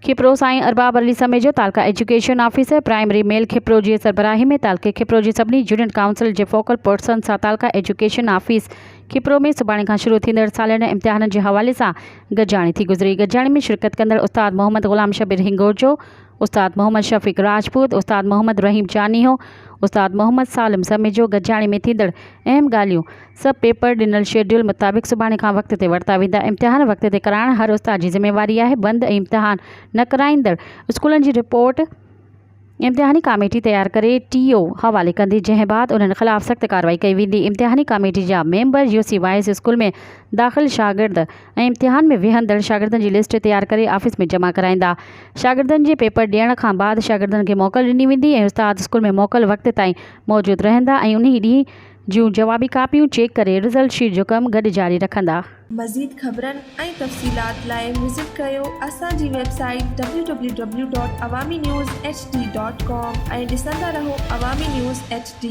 खिप्रो साईं Arbab Ali Samejo तालका education officer primary मेल खिप्रो जी सरबराही में तालके खिप्रो जी सभी यूनिट काउंसिल के फोकल पर्सन सां तालका एजुकेशन ऑफिस खिप्रो में सुभाणे खां शुरू थींदड़ सालियाना इम्तिहान के हवाले से गजाणी थी गुज़री। गजाणी में शिरकत कंदड़ उस्ताद मोहम्मद ग़ुलाम शबीर हिंगोरजो, उस्ताद मोहम्मद शफ़ीक राजपूत, उस्ताद मोहम्मद रहीम चानीहो, उस्ताद मोहम्मद सालिम समेजो गजाणी में थींदड़ अहम ॻाल्हियूं सब पेपर ॾिनल शेड्यूल मुताबिक़ सुभाणे खां वक्त ते वरिता वेंदा। इम्तिहान वक्त ते कराइण हर उस्ताद की ज़िम्मेवारी है। बंद इम्तिहान न कराईंदड़ स्कूलन की रिपोर्ट इम्तिहानी कमेटी तैयार करे TO हवाले कंदी, जंहिं बाद उन्हनि खिलाफ़ सख्त कार्रवाई कई वेंदी। इम्तिहानी कमेटी जा मेंबर UC वाइस स्कूल में दाख़िल शागिर्द ऐं इम्तिहान में विहंदड़ शागिर्दनि जी लिस्ट तैयार करे ऑफिस में जमा कराईंदा। शागिर्दनि जे पेपर ॾियण खां बाद शागिर्दनि खे मोकल ॾिनी वेंदी ऐं उस्ताद स्कूल में मोकल वक्त ताईं मौजूद रहंदा ऐं उन्ही ॾींहुं जूं जवाबी कापियूं चेक करे रिज़ल्ट शीट जो कम गॾु जारी रखंदा। मज़ीद ख़बरनि ऐं तफ़सीलात लाइ विज़िट कयो असांजी वेबसाइट www.awamiNewsHD.com ऐं ॾिसंदा रहो अवामी न्यूज़ HD।